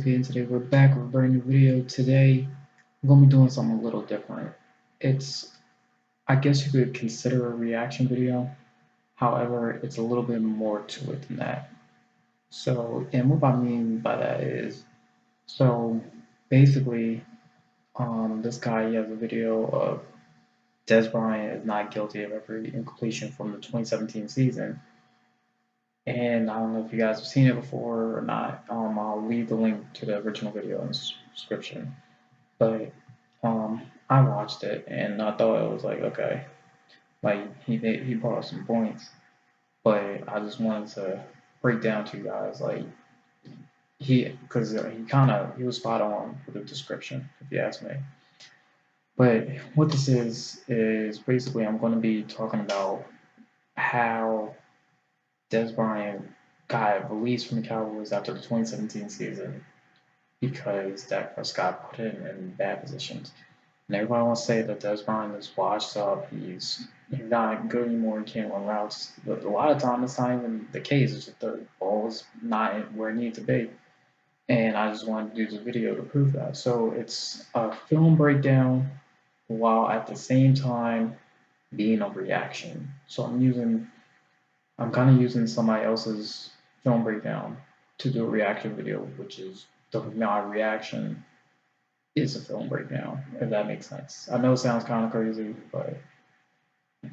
Timothy, and today we're back with a brand new video. Today, we're going to be doing something a little different. It's, I guess you could consider a reaction video. However, it's a little bit more to it than that. So, and what I mean by that is, so basically, this guy, he has a video of Dez Bryant is not guilty of every incompletion from the 2017 season. And I don't know if you guys have seen it before or not. I'll leave the link to the original video in the description. But I watched it and I thought it was like, okay, like he brought up some points, but I just wanted to break down to you guys like because he was spot on with the description, if you ask me. But what this is basically I'm going to be talking about how Dez Bryant got released from the Cowboys after the 2017 season because Dak Prescott put him in bad positions. And everybody wants to say that Dez Bryant is washed up, he's not good anymore, he can't run routes. But a lot of times it's not even the case, it's just the ball is not where it needs to be. And I just wanted to do this video to prove that. So it's a film breakdown while at the same time being a reaction. So I'm kind of using somebody else's film breakdown to do a reaction video, which is my reaction is a film breakdown, if that makes sense. I know it sounds kind of crazy, but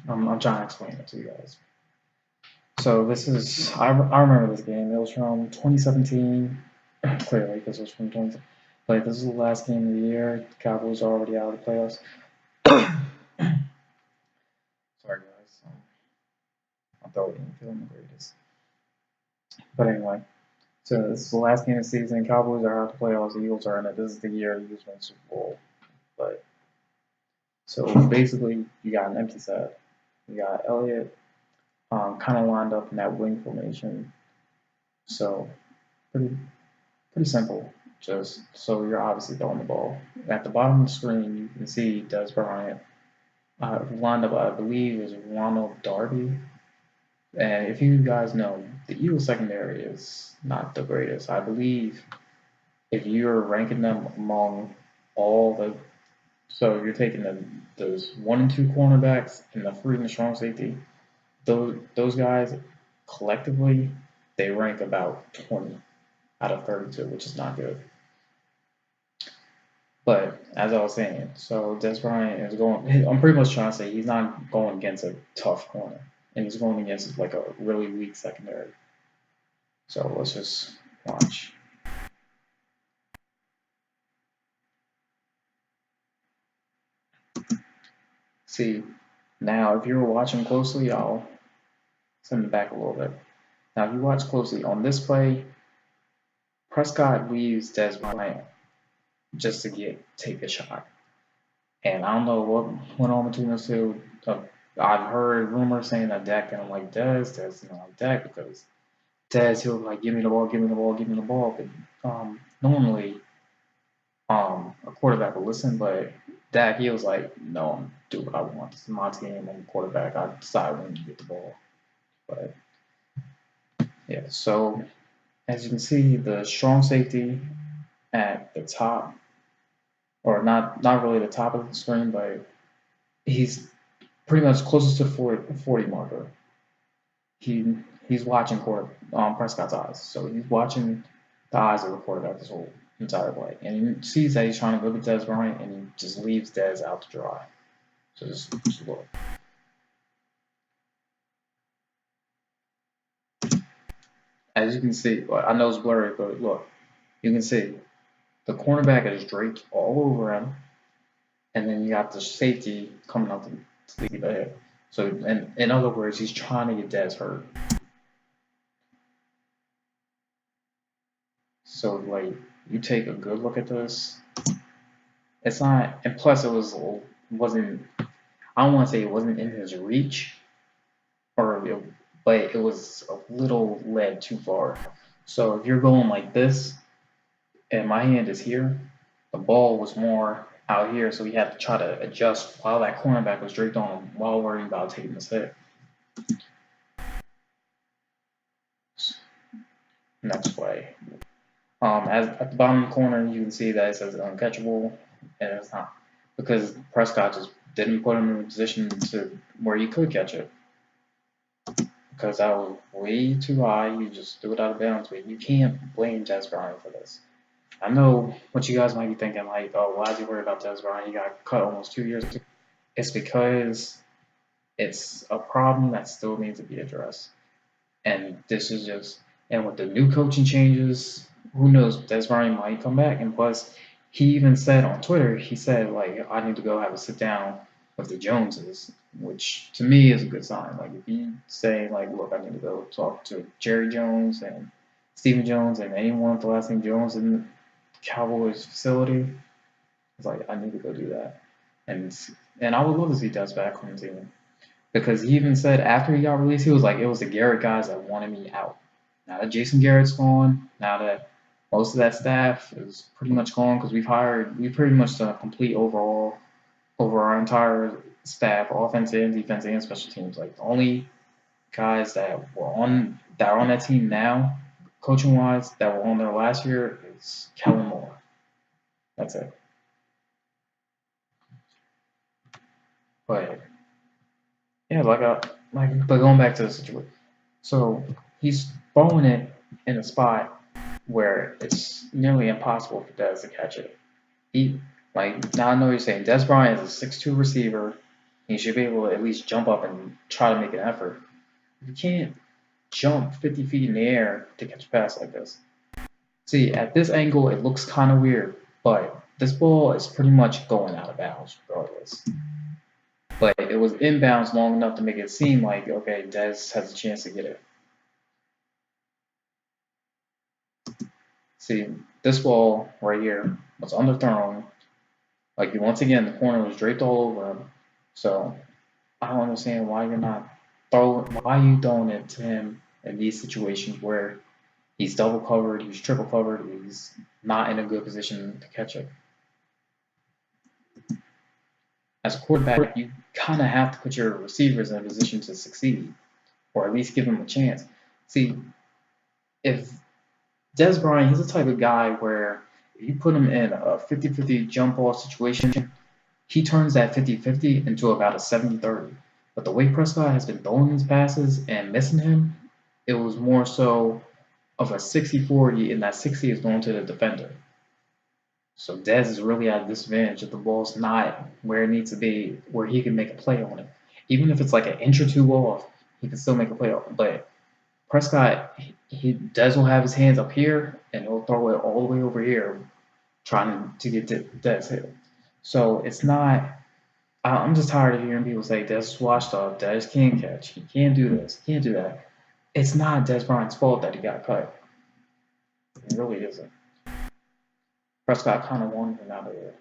I'm trying to explain it to you guys. So this is, I remember this game. It was from 2017, clearly because it was from 2017. But this is the last game of the year. The Cowboys are already out of the playoffs. Sorry guys, I thought we didn't feel the greatest. But anyway, so this is the last game of the season. Cowboys are out of the playoffs. The Eagles are in it. This is the year the Eagles win the Super Bowl. But so basically, you got an empty set. You got Elliott kind of lined up in that wing formation. So pretty simple. Just so you're obviously throwing the ball. At the bottom of the screen, you can see Dez Bryant lined up. I believe is Ronald Darby. And if you guys know, the Eagles secondary is not the greatest. I believe if you're ranking them among all the, so you're taking those 1 and 2 cornerbacks and the free and the strong safety, those guys collectively, they rank about 20 out of 32, which is not good. But as I was saying, so Dez Bryant is going, I'm pretty much trying to say he's not going against a tough corner, and he's going against like a really weak secondary. So let's just watch. See, now if you were watching closely, I'll send it back a little bit. Now if you watch closely on this play, Prescott leaves Dez Bryant just to take a shot. And I don't know what went on between those two. I've heard rumors saying that Dak didn't like Dez didn't like Dak because Dez, he'll like, give me the ball, give me the ball, give me the ball. But normally, a quarterback will listen, but Dak, he was like, no, I'm do what I want. This is my team. I'm the quarterback. I decide when to get the ball. But yeah, so as you can see, the strong safety at the top, or not really the top of the screen, but he's pretty much closest to 40 marker. He's watching Prescott's eyes, so he's watching the eyes of the quarterback this whole entire play, and he sees that he's trying to go to Dez Bryant, and he just leaves Dez out to dry. So just look. As you can see, I know it's blurry, but look, you can see the cornerback is draped all over him, and then you got the safety coming out to leave ahead. So, in other words, he's trying to get Dez hurt. So, like, you take a good look at this. It's not, and plus, wasn't. I don't want to say it wasn't in his reach, but it was a little led too far. So if you're going like this, and my hand is here, the ball was more out here, so he had to try to adjust while that cornerback was draped on him while worrying about taking this hit. Next play. As at the bottom corner, you can see that it says uncatchable, and it's not because Prescott just didn't put him in a position to where he could catch it because that was way too high. You just threw it out of bounds. But you can't blame Dez Bryant for this. I know what you guys might be thinking, like, oh, why is he worried about Dez Bryant? He got cut almost 2 years ago. It's because it's a problem that still needs to be addressed. And this is just, and with the new coaching changes, who knows? Dez Bryant might come back. And plus, he even said on Twitter, he said, like, I need to go have a sit down with the Joneses, which to me is a good sign. Like, if you say, like, look, I need to go talk to Jerry Jones and Stephen Jones and anyone with the last name Jones in the Cowboys facility, it's like, I need to go do that. And and I would love to see Dez back on the team. Because he even said after he got released, he was like, it was the Garrett guys that wanted me out. Now that Jason Garrett's gone, now that most of that staff is pretty much gone because we've pretty much done a complete overall over our entire staff, offense and defense and special teams. Like the only guys that are on that team now, coaching wise, that were on there last year is Kellen Moore. That's it. But yeah, but going back to the situation. So he's throwing it in a spot where it's nearly impossible for Dez to catch it. He now I know you're saying Dez Bryant is a 6'2" receiver. He should be able to at least jump up and try to make an effort. You can't jump 50 feet in the air to catch a pass like this. See, at this angle, it looks kind of weird, but this ball is pretty much going out of bounds regardless. But it was inbounds long enough to make it seem like, okay, Dez has a chance to get it. See, this ball right here was underthrown. Like once again, the corner was draped all over him. So I don't understand why you throwing it to him in these situations where he's double covered, he's triple covered, he's not in a good position to catch it. As a quarterback, you kind of have to put your receivers in a position to succeed, or at least give them a chance. See, if Dez Bryant, he's the type of guy where if you put him in a 50-50 jump ball situation, he turns that 50-50 into about a 70-30. But the way Prescott has been throwing his passes and missing him, it was more so of a 60-40, and that 60 is going to the defender. So Dez is really at a disadvantage if the ball's not where it needs to be, where he can make a play on it. Even if it's like an inch or two off, he can still make a play on it. But Prescott, he Dez will have his hands up here, and he'll throw it all the way over here, trying to get Dez hit. So it's not. I'm just tired of hearing people say Dez is washed up, Dez can't catch, he can't do this, he can't do that. It's not Dez Bryant's fault that he got cut. It really isn't. Prescott kind of wanted him out of there.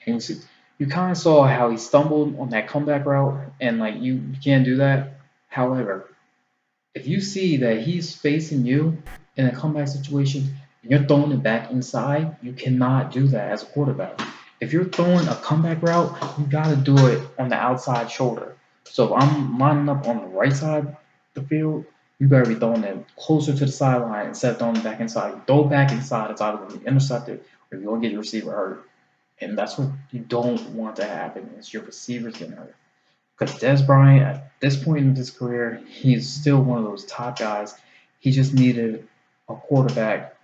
And you kind of saw how he stumbled on that comeback route, and like you can't do that. However, if you see that he's facing you in a comeback situation and you're throwing it back inside, you cannot do that as a quarterback. If you're throwing a comeback route, you got to do it on the outside shoulder. So if I'm lining up on the right side of the field, you better be throwing it closer to the sideline instead of throwing it back inside. Throw it back inside, it's either going to be intercepted or you're going to get your receiver hurt. And that's what you don't want to happen is your receivers getting hurt. Because Dez Bryant, at this point in his career, he's still one of those top guys. He just needed a quarterback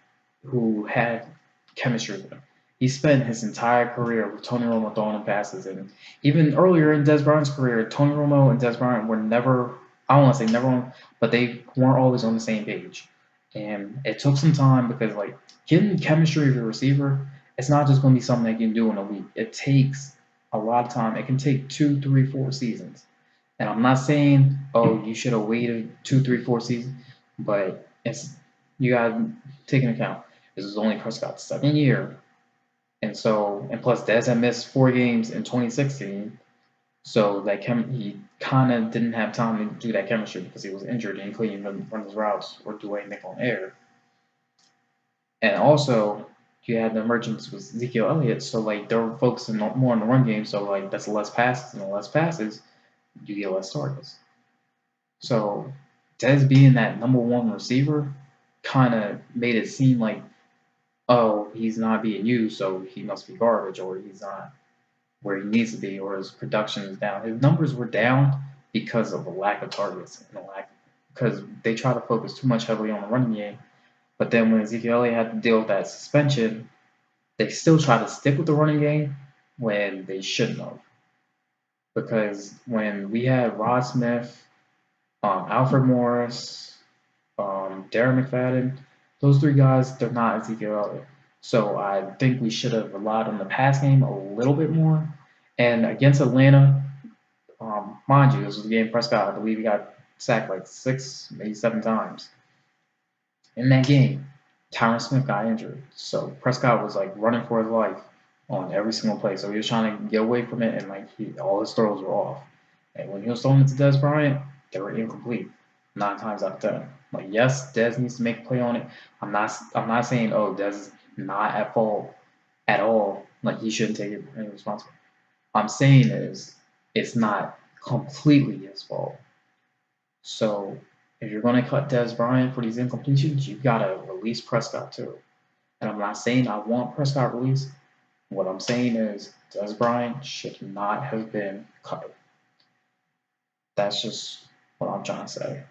who had chemistry with him. He spent his entire career with Tony Romo throwing him passes. And even earlier in Dez Bryant's career, Tony Romo and Dez Bryant were never, I don't want to say never on, but they weren't always on the same page. And it took some time because, like, getting chemistry with a receiver, it's not just going to be something that you can do in a week. It takes a lot of time. It can take 2, 3, 4 seasons. And I'm not saying, oh, you should have waited 2, 3, 4 seasons, but you got to take into account this is only Prescott's second year, and plus Dez had missed 4 games in 2016, so he kind of didn't have time to do that chemistry because he was injured and he couldn't even run his routes or do anything on air. And also, you had the emergence with Ezekiel Elliott, so like they were focusing more on the run game, so like that's less passes, and the less passes, you get less targets. So Dez being that number one receiver kind of made it seem like, oh, he's not being used, so he must be garbage, or he's not where he needs to be, or his production is down. His numbers were down because of the lack of targets and the lack because they try to focus too much heavily on the running game. But then when Ezekiel Elliott had to deal with that suspension, they still try to stick with the running game when they shouldn't have. Because when we had Rod Smith, Alfred Morris, Darren McFadden, those three guys, they're not Ezekiel Elliott. So I think we should have relied on the pass game a little bit more. And against Atlanta, mind you, this was the game Prescott, I believe he got sacked like 6, maybe 7 times. In that game, Tyron Smith got injured. So Prescott was like running for his life on every single play. So he was trying to get away from it, and like all his throws were off. And when he was throwing it to Dez Bryant, they were incomplete 9 times out of 10. Like, yes, Dez needs to make a play on it. I'm not saying, oh, Dez is not at fault at all. Like, he shouldn't take any responsibility. I'm saying is it's not completely his fault. So if you're going to cut Dez Bryant for these incompletions, you got to release Prescott too. And I'm not saying I want Prescott released. What I'm saying is Dez Bryant should not have been cut. That's just what I'm trying to say.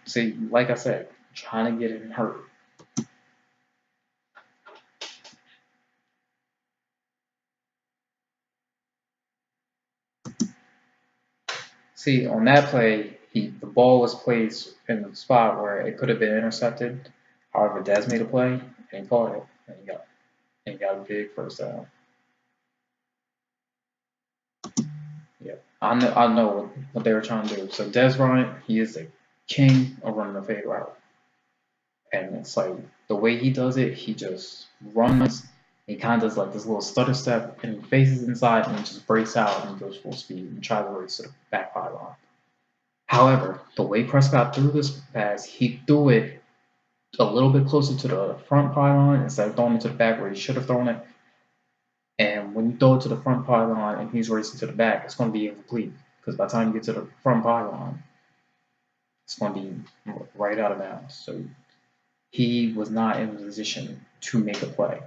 See, like I said, I'm trying to get him hurt. See, on that play, the ball was placed in the spot where it could have been intercepted. However, Dez made a play and he caught it, and he got a big first down. Yeah, I know what they were trying to do. So Dez Bryant, he is the king of running a fade route, and it's like the way he does it, he just runs. He kind of does like this little stutter step, and he faces inside, and he just breaks out and goes full speed and tries to race to the back pylon. However, the way Prescott threw this pass, he threw it a little bit closer to the front pylon instead of throwing it to the back where he should have thrown it. And when you throw it to the front pylon and he's racing to the back, it's going to be incomplete because by the time you get to the front pylon, it's going to be right out of bounds. So he was not in a position to make a play.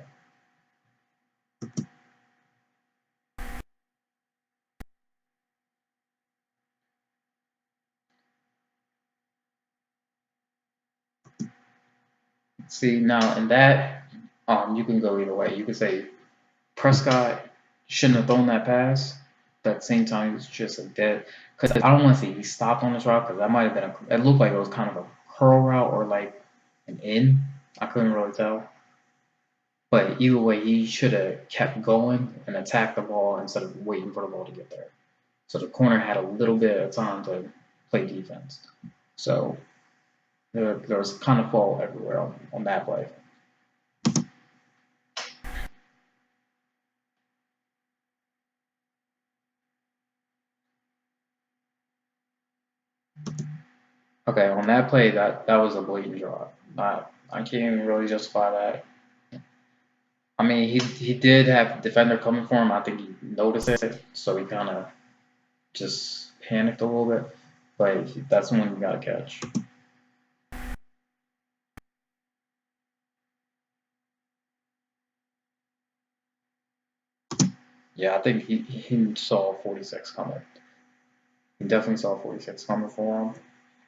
See, now in that, you can go either way. You could say Prescott shouldn't have thrown that pass, but at the same time, it's just a dead. Because I don't want to say he stopped on this route because that might have been it looked like it was kind of a curl route or like an in. I couldn't really tell. But either way, he should have kept going and attacked the ball instead of waiting for the ball to get there. So the corner had a little bit of time to play defense. So there was kind of fault everywhere on that play. Okay, on that play, that was a blatant drop. I can't even really justify that. I mean, he did have the defender coming for him. I think he noticed it, so he kind of just panicked a little bit. But that's when you got to catch. Yeah, I think he saw 46 coming. He definitely saw 46 coming for him,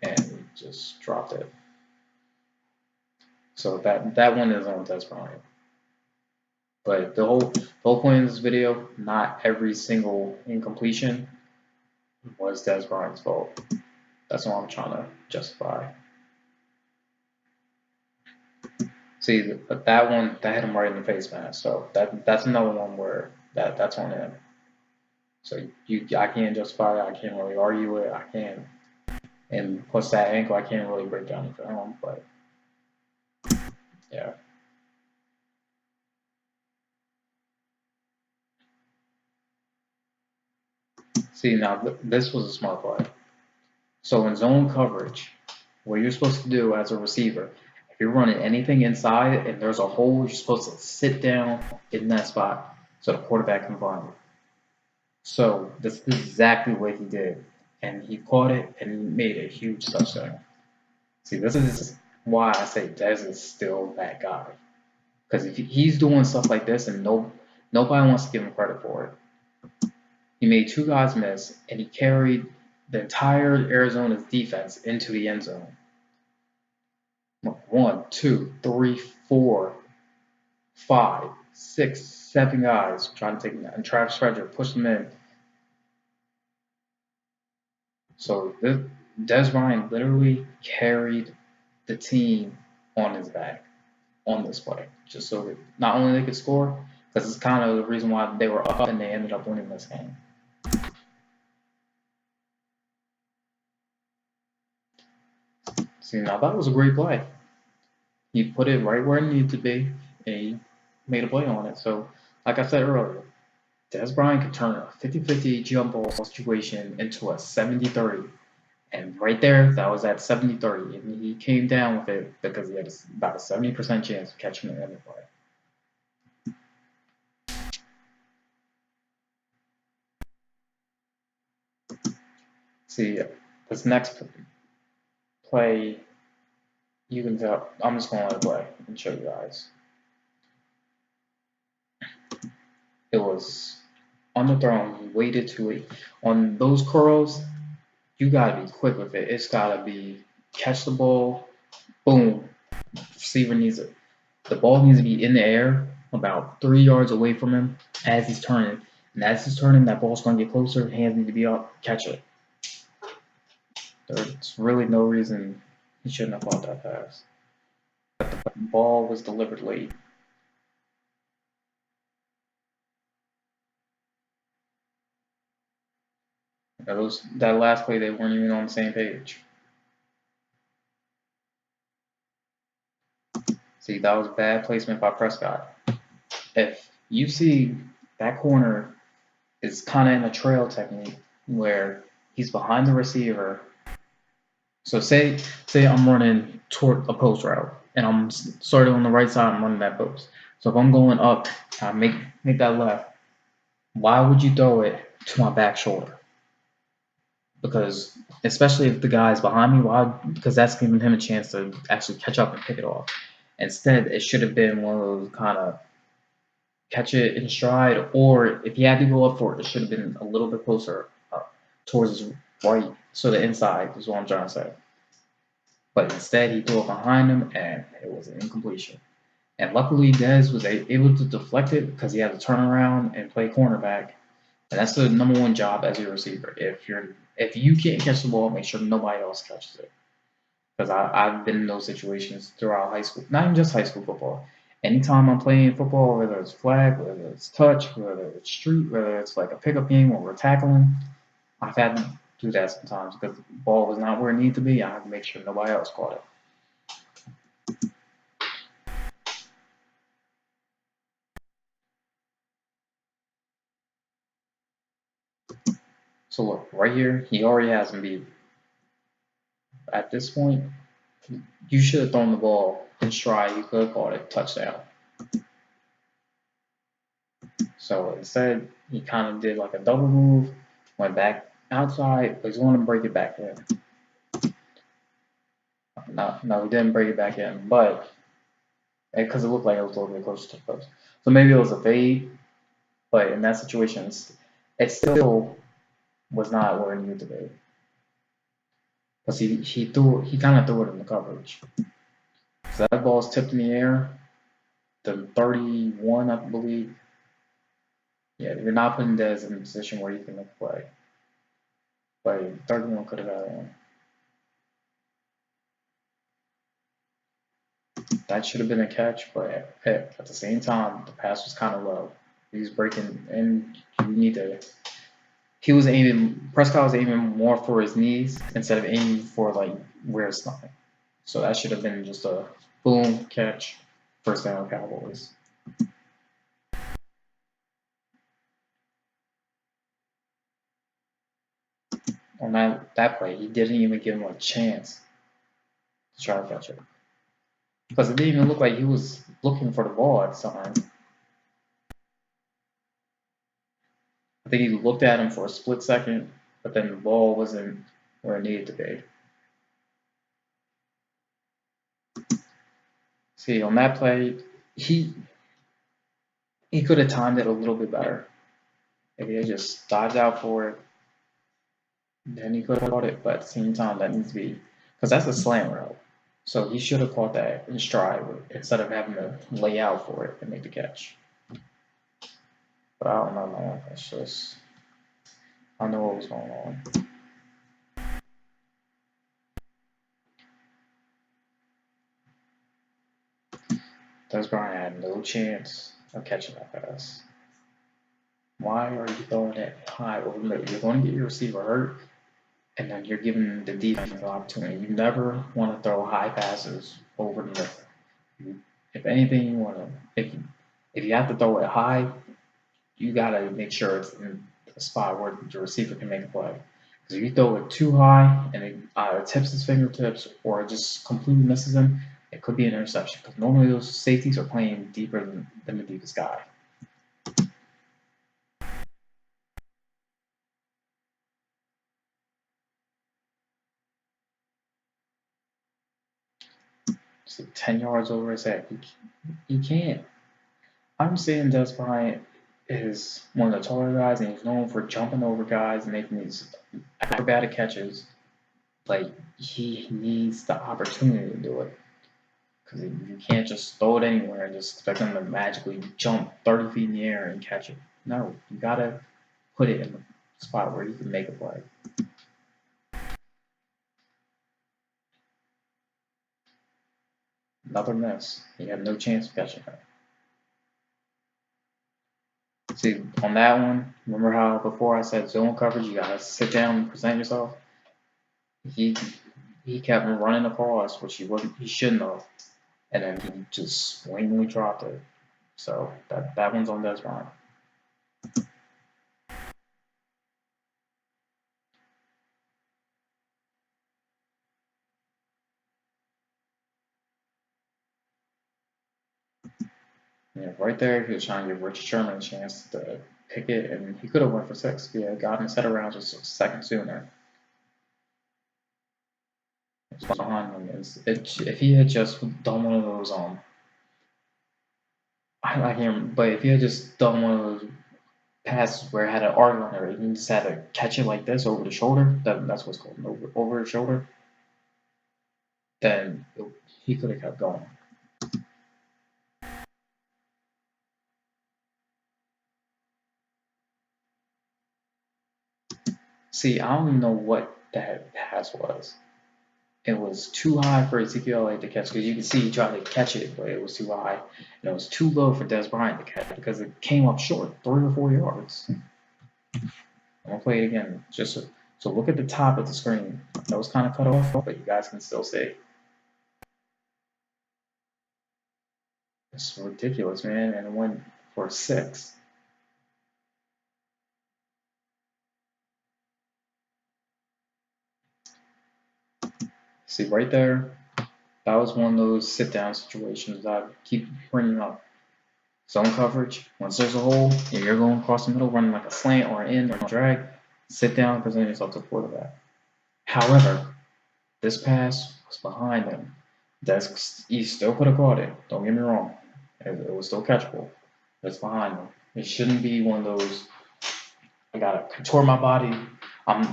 and he just dropped it. So that one is on Dez Bryant. But the whole point of this video, not every single incompletion was Dez Bryant's fault. That's what I'm trying to justify. See, but that one that hit him right in the face, man. So that's another one where that's on him. So I can't justify it. I can't really argue it. I can't. And plus that ankle, I can't really break down the film. But yeah. See, now this was a smart play. So in zone coverage, what you're supposed to do as a receiver, if you're running anything inside and there's a hole, you're supposed to sit down in that spot so the quarterback can find it. So this is exactly what he did. and he caught it and made a huge touchdown. See, this is why I say Dez is still that guy. Because if he's doing stuff like this and nobody wants to give him credit for it. He made two guys miss, and he carried the entire Arizona's defense into the end zone. One, two, three, four, five, six, seven guys trying to take him out. And Travis Frederick pushed him in. So Dez Bryant literally carried the team on his back on this play, just so that not only they could score, because it's kind of the reason why they were up and they ended up winning this game. See, now that was a great play. He put it right where it needed to be, and he made a play on it. So, like I said earlier, Dez Bryant could turn a 50-50 jump ball situation into a 70-30. And right there, that was at 70-30. And he came down with it because he had about a 70% chance of catching it in the play. See, this next play, you can tell. I'm just going to let it play and show you guys. It was on the throne. He waited too late. On those curls, you got to be quick with it. It's got to be catch the ball, boom. Receiver needs it. The ball needs to be in the air about 3 yards away from him as he's turning. And as he's turning, that ball's going to get closer. Hands need to be up. Catch it. There's really no reason he shouldn't have caught that pass. But the ball was delivered late. That last play, they weren't even on the same page. See, that was bad placement by Prescott. If you see that corner is kind of in a trail technique where he's behind the receiver. So say I'm running toward a post route and I'm starting on the right side. I'm running that post. So if I'm going up, I make that left. Why would you throw it to my back shoulder? Because especially if the guy's behind me, why? Because that's giving him a chance to actually catch up and pick it off. Instead, it should have been one of those kind of catch it in stride, or if he had to go up for it, it should have been a little bit closer towards his right, so the inside is what I'm trying to say. But instead, he threw it behind him, and it was an incompletion. And luckily, Dez was able to deflect it because he had to turn around and play cornerback. And that's the number one job as a receiver. If you can't catch the ball, make sure nobody else catches it. Because I've been in those situations throughout high school, not even just high school football. Anytime I'm playing football, whether it's flag, whether it's touch, whether it's street, whether it's like a pickup game where we're tackling, I've had to do that sometimes because the ball was not where it needed to be. I had to make sure nobody else caught it. So look, right here, he already has him beat. At this point, you should have thrown the ball in stride. You could have caught it touchdown. So instead, he kind of did like a double move, went back outside, but he's going to break it back in. No, he didn't break it back in, but because it looked like it was a little bit closer to the post. So maybe it was a fade, but in that situation, it still was not where it needed to be. Because he kind of threw it in the coverage. So that ball's tipped in the air, the 31, I believe. Yeah, you're not putting Dez in a position where you can make a play. But 31 could have got in. That should have been a catch, but at the same time, the pass was kind of low. He was breaking, and you need to. Prescott was aiming more for his knees instead of aiming for like where it's nothing. So that should have been just a boom catch, first down Cowboys. On that play, he didn't even give him a chance to try to catch it. Because it didn't even look like he was looking for the ball at the time. I think he looked at him for a split second, but then the ball wasn't where it needed to be. See, on that play, he he could have timed it a little bit better. If he had just dived out for it, then he could have caught it. But at the same time, that needs to be because that's a slant route. So he should have caught that in stride instead of having to lay out for it and make the catch. But I don't know, man. It's just I know what was going on. Dez Bryant had no chance of catching that pass. Why are you throwing it high over the middle? You're going to get your receiver hurt, and then you're giving the defense an opportunity. You never want to throw high passes over the middle. If anything, you want to if you have to throw it high, you gotta make sure it's in a spot where the receiver can make a play. Because if you throw it too high and it either tips his fingertips or it just completely misses him, it could be an interception. Because normally those safeties are playing deeper than the deepest guy. So 10 yards over his head, he can't. I'm saying Dez Bryant is one of the taller guys, and he's known for jumping over guys and making these acrobatic catches. Like, he needs the opportunity to do it. Because you can't just throw it anywhere and just expect him to magically jump 30 feet in the air and catch it. No, you gotta put it in the spot where he can make a play. Another miss. He had no chance of catching it. See, on that one, remember how before I said zone coverage, you gotta sit down and present yourself? He he kept running across, which he shouldn't have, and then he just swingingly dropped it. So that one's on Dez Bryant. Yeah, right there, he was trying to give Richard Sherman a chance to pick it, and he could have went for six. Yeah, got him a set of rounds just a second sooner. It's behind him. If he had just done one of those, I like him, but if he had just done one of those passes where it had an arc on it, he just had to catch it like this over the shoulder. That's what's called over the shoulder. Then he could have kept going. See, I don't even know what that pass was. It was too high for Ezekiel to catch because you can see he tried to catch it, but it was too high. And it was too low for Dez Bryant to catch because it came up short, 3 or 4 yards. I'm gonna play it again, just so look at the top of the screen. That was kind of cut off, but you guys can still see. It's ridiculous, man, and it went for six. See right there, that was one of those sit down situations that I keep bringing up. Zone coverage, once there's a hole and you're going across the middle running like a slant or an in or a drag, sit down and present yourself to the quarterback. However, this pass was behind him. He still could have caught it, don't get me wrong. It was still catchable. It's behind him. It shouldn't be one of those, I gotta contort my body.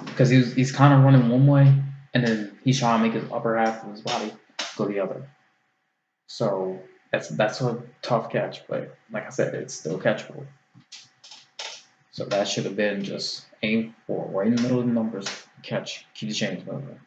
Because he's kind of running one way, and then he's trying to make his upper half of his body go the other. So that's a tough catch, but like I said, it's still catchable. So that should have been just aim for right in the middle of the numbers, catch, keep the chains moving.